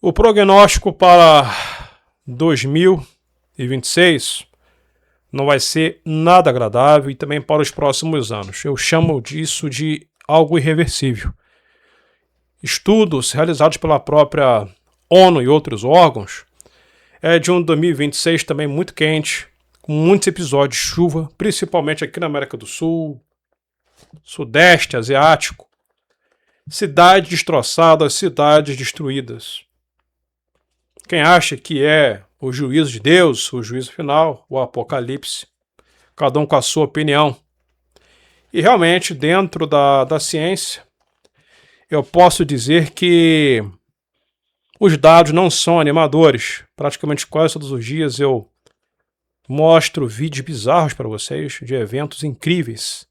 O prognóstico para 2026 não vai ser nada agradável e também para os próximos anos. Eu chamo disso de algo irreversível. Estudos realizados pela própria ONU e outros órgãos é de um 2026 também muito quente, com muitos episódios de chuva, principalmente aqui na América do Sul, Sudeste Asiático. Cidades destroçadas, cidades destruídas. Quem acha que é o juízo de Deus, o juízo final, o apocalipse, cada um com a sua opinião. E realmente, dentro da ciência, eu posso dizer que os dados não são animadores. Praticamente quase todos os dias eu mostro vídeos bizarros para vocês de eventos incríveis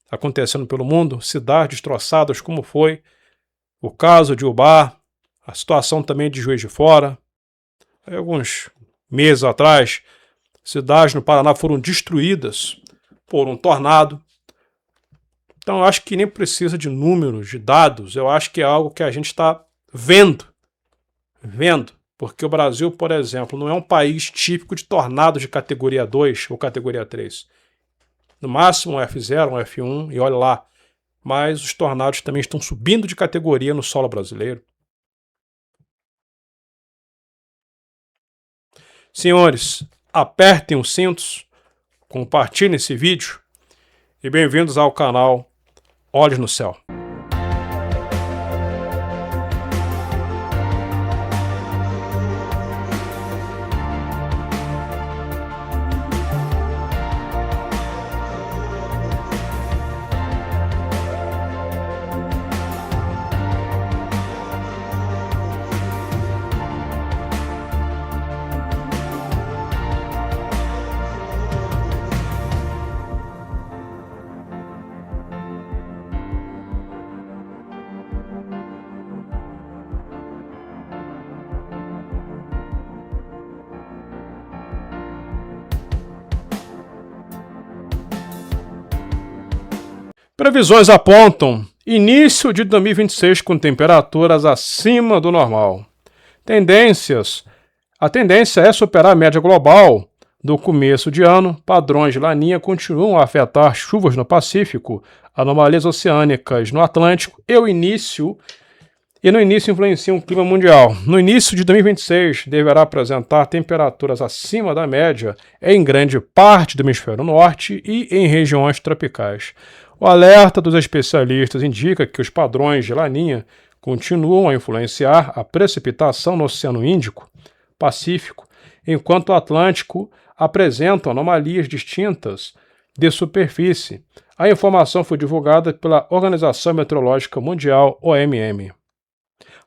acontecendo pelo mundo, cidades destroçadas, como foi o caso de Ubá, a situação também de Juiz de Fora. Alguns meses atrás, cidades no Paraná foram destruídas por um tornado. Então eu acho que nem precisa de números, de dados, eu acho que é algo que a gente está vendo, porque o Brasil, por exemplo, não é um país típico de tornados de categoria 2 ou categoria 3. No máximo um F0, um F1 e olha lá. Mas os tornados também estão subindo de categoria no solo brasileiro. Senhores, apertem os cintos, compartilhem esse vídeo e bem-vindos ao canal Olhos no Céu. Previsões apontam início de 2026 com temperaturas acima do normal. A tendência é superar a média global do começo de ano. Padrões de laninha continuam a afetar chuvas no Pacífico, anomalias oceânicas no Atlântico e no início influenciam o clima mundial. No início de 2026 deverá apresentar temperaturas acima da média em grande parte do hemisfério norte e em regiões tropicais. O alerta dos especialistas indica que os padrões de laninha continuam a influenciar a precipitação no Oceano Índico, Pacífico, enquanto o Atlântico apresenta anomalias distintas de superfície. A informação foi divulgada pela Organização Meteorológica Mundial, OMM.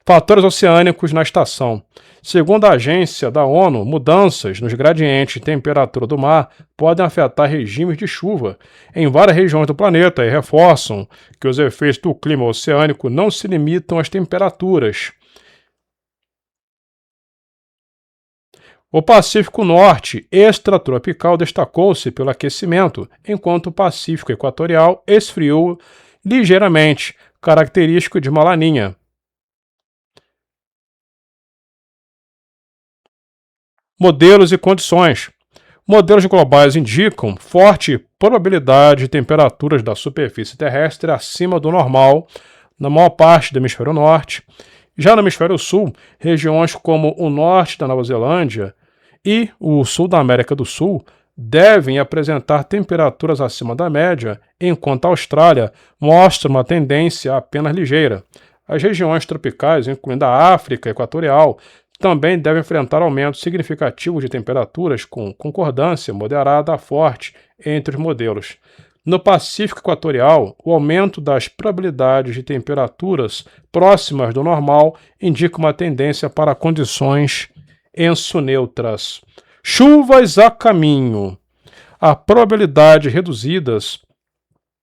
Fatores oceânicos na estação. Segundo a agência da ONU, mudanças nos gradientes de temperatura do mar podem afetar regimes de chuva em várias regiões do planeta e reforçam que os efeitos do clima oceânico não se limitam às temperaturas. O Pacífico Norte extratropical destacou-se pelo aquecimento, enquanto o Pacífico Equatorial esfriou ligeiramente, característico de uma laninha. Modelos e condições. Modelos globais indicam forte probabilidade de temperaturas da superfície terrestre acima do normal na maior parte do hemisfério norte. Já no hemisfério sul, regiões como o norte da Nova Zelândia e o sul da América do Sul devem apresentar temperaturas acima da média, enquanto a Austrália mostra uma tendência apenas ligeira. As regiões tropicais, incluindo a África Equatorial, também devem enfrentar aumentos significativos de temperaturas com concordância moderada a forte entre os modelos. No Pacífico Equatorial, o aumento das probabilidades de temperaturas próximas do normal indica uma tendência para condições ensoneutras. Chuvas a caminho. A probabilidade reduzidas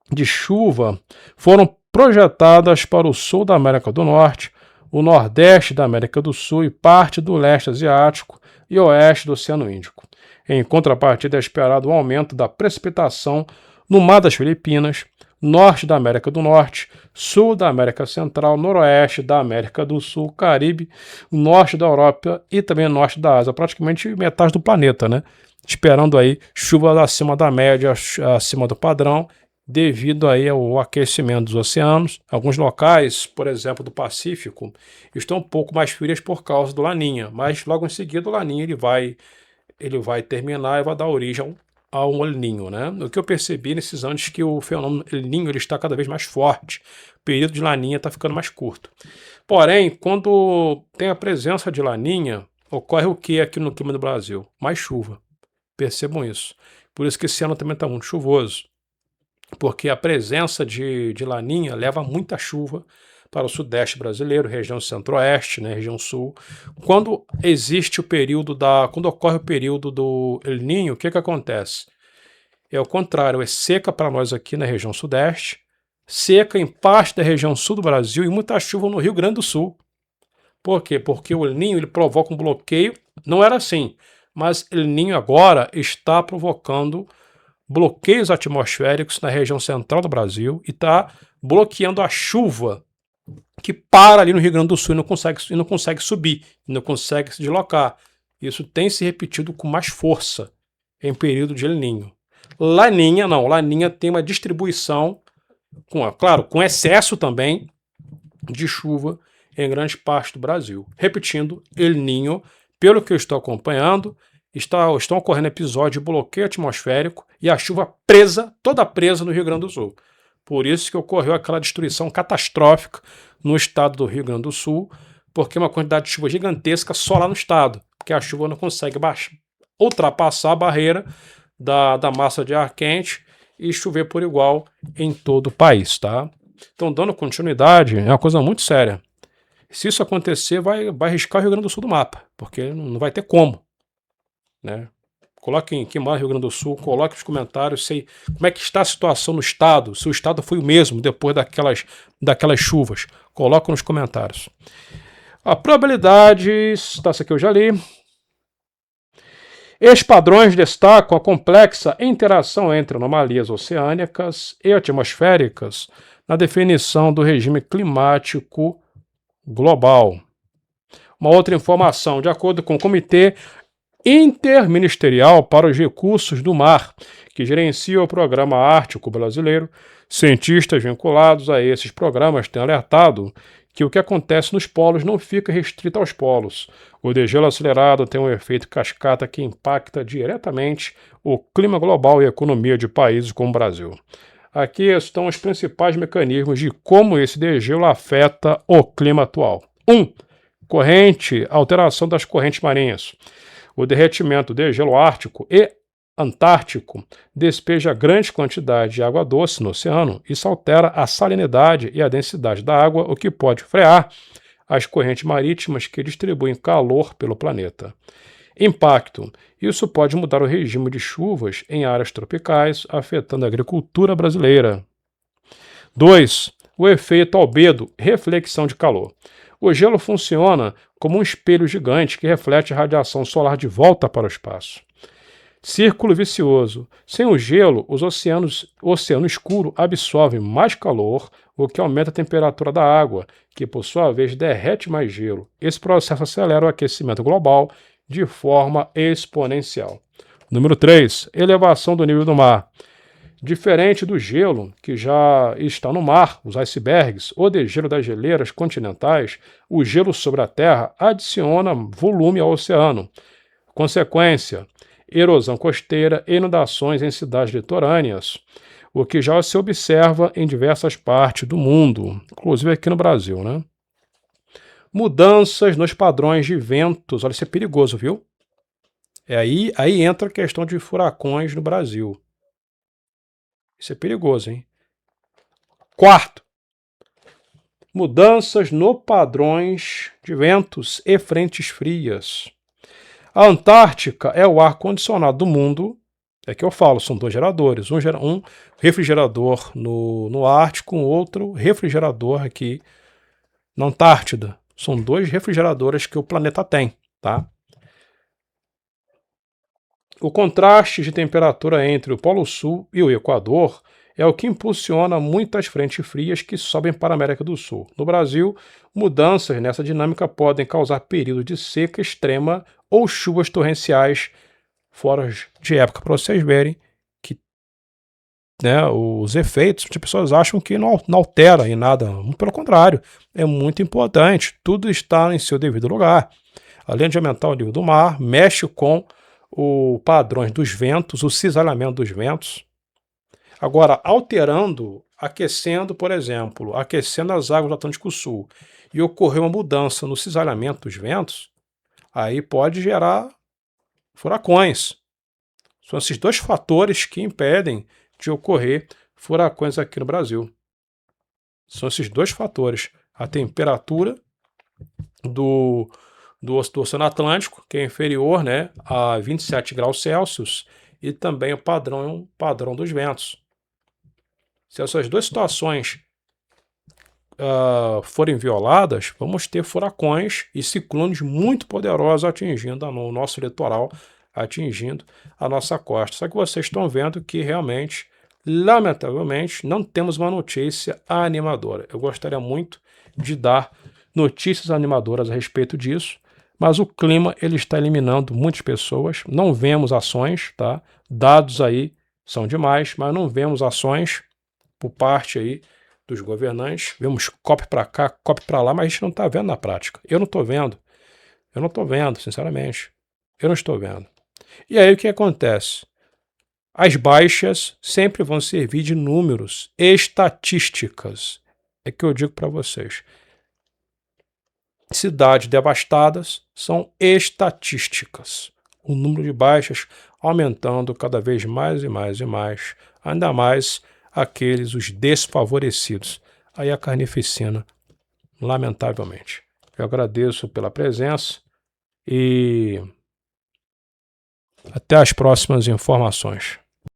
de chuva foram projetadas para o sul da América do Norte, o nordeste da América do Sul e parte do leste asiático e oeste do Oceano Índico. Em contrapartida, é esperado um aumento da precipitação no Mar das Filipinas, norte da América do Norte, sul da América Central, noroeste da América do Sul, Caribe, norte da Europa e também norte da Ásia, praticamente metade do planeta, né? Esperando aí chuvas acima da média, acima do padrão, devido aí ao aquecimento dos oceanos. Alguns locais, por exemplo, do Pacífico, estão um pouco mais frias por causa do Laninha, mas logo em seguida o Laninha ele vai terminar e vai dar origem ao El Niño, né? O que eu percebi nesses anos é que o fenômeno El Niño ele está cada vez mais forte, o período de Laninha está ficando mais curto. Porém, quando tem a presença de Laninha, ocorre o que aqui no clima do Brasil? Mais chuva. Percebam isso. Por isso que esse ano também está muito chuvoso, porque a presença de Laninha leva muita chuva para o sudeste brasileiro, região centro-oeste, né, região sul. Quando ocorre o período do El Niño, o que acontece? É o contrário, é seca para nós aqui na região sudeste, seca em parte da região sul do Brasil e muita chuva no Rio Grande do Sul. Por quê? Porque o El Niño ele provoca um bloqueio, não era assim, mas El Niño agora está provocando bloqueios atmosféricos na região central do Brasil e está bloqueando a chuva que para ali no Rio Grande do Sul e não consegue subir, não consegue se deslocar. Isso tem se repetido com mais força em período de El Niño. Laninha não, Laninha tem uma distribuição, claro, com excesso também de chuva em grande parte do Brasil. Repetindo, El Niño, pelo que eu estou acompanhando, estão ocorrendo episódios de bloqueio atmosférico e a chuva toda presa no Rio Grande do Sul. Por isso que ocorreu aquela destruição catastrófica no estado do Rio Grande do Sul, porque é uma quantidade de chuva gigantesca só lá no estado, porque a chuva não consegue ultrapassar a barreira da massa de ar quente e chover por igual em todo o país, tá? Então, dando continuidade, é uma coisa muito séria. Se isso acontecer, vai riscar o Rio Grande do Sul do mapa, porque não vai ter como, né? Coloquem quem mora no Rio Grande do Sul, coloque nos comentários como é que está a situação no estado, se o estado foi o mesmo depois daquelas chuvas. Coloque nos comentários. A probabilidade, essa aqui eu já li. Estes padrões destacam a complexa interação entre anomalias oceânicas e atmosféricas na definição do regime climático global. Uma outra informação, de acordo com o Comitê Interministerial para os Recursos do Mar, que gerencia o Programa Ártico Brasileiro, cientistas vinculados a esses programas têm alertado que o que acontece nos polos não fica restrito aos polos. O degelo acelerado tem um efeito cascata que impacta diretamente o clima global e a economia de países como o Brasil. Aqui estão os principais mecanismos de como esse degelo afeta o clima atual. 1. Alteração das correntes marinhas. O derretimento do gelo ártico e antártico despeja grande quantidade de água doce no oceano. Isso altera a salinidade e a densidade da água, o que pode frear as correntes marítimas que distribuem calor pelo planeta. Impacto. Isso pode mudar o regime de chuvas em áreas tropicais, afetando a agricultura brasileira. 2. O efeito albedo, reflexão de calor. O gelo funciona como um espelho gigante que reflete a radiação solar de volta para o espaço. Círculo vicioso. Sem o gelo, o oceano escuro absorve mais calor, o que aumenta a temperatura da água, que por sua vez derrete mais gelo. Esse processo acelera o aquecimento global de forma exponencial. Número 3. Elevação do nível do mar. Diferente do gelo, que já está no mar, os icebergs, ou degelo das geleiras continentais, o gelo sobre a Terra adiciona volume ao oceano. Consequência, erosão costeira e inundações em cidades litorâneas, o que já se observa em diversas partes do mundo, inclusive aqui no Brasil, né? Mudanças nos padrões de ventos. Olha, isso é perigoso, viu? Aí entra a questão de furacões no Brasil. Isso é perigoso, hein? 4. Mudanças no padrões de ventos e frentes frias. A Antártica é o ar-condicionado do mundo. É que eu falo, são 2 geradores. Um refrigerador no Ártico, um outro refrigerador aqui na Antártida. São 2 refrigeradores que o planeta tem, tá? O contraste de temperatura entre o Polo Sul e o Equador é o que impulsiona muitas frentes frias que sobem para a América do Sul. No Brasil, mudanças nessa dinâmica podem causar períodos de seca extrema ou chuvas torrenciais fora de época, para vocês verem que, né, os efeitos, as pessoas acham que não altera em nada, muito pelo contrário, é muito importante, tudo está em seu devido lugar. Além de aumentar o nível do mar, mexe com os padrões dos ventos, o cisalhamento dos ventos. Agora, alterando, aquecendo, por exemplo, aquecendo as águas do Atlântico Sul e ocorrer uma mudança no cisalhamento dos ventos, aí pode gerar furacões. São esses dois fatores que impedem de ocorrer furacões aqui no Brasil. São esses dois fatores. A temperatura do Oceano Atlântico, que é inferior, né, a 27 graus Celsius, e também o padrão dos ventos. Se essas duas situações forem violadas, vamos ter furacões e ciclones muito poderosos atingindo o nosso litoral, atingindo a nossa costa. Só que vocês estão vendo que realmente, lamentavelmente, não temos uma notícia animadora. Eu gostaria muito de dar notícias animadoras a respeito disso, mas o clima ele está eliminando muitas pessoas, não vemos ações, tá? Dados aí são demais, mas não vemos ações por parte aí dos governantes. Vemos COP para cá, COP para lá, mas a gente não está vendo na prática. Eu não estou vendo. Eu não estou vendo, sinceramente. Eu não estou vendo. E aí o que acontece? As baixas sempre vão servir de números, estatísticas. É que eu digo para vocês. Cidades devastadas são estatísticas. O número de baixas aumentando cada vez mais e mais e mais. Ainda mais aqueles, os desfavorecidos. Aí a carnificina, lamentavelmente. Eu agradeço pela presença e até as próximas informações.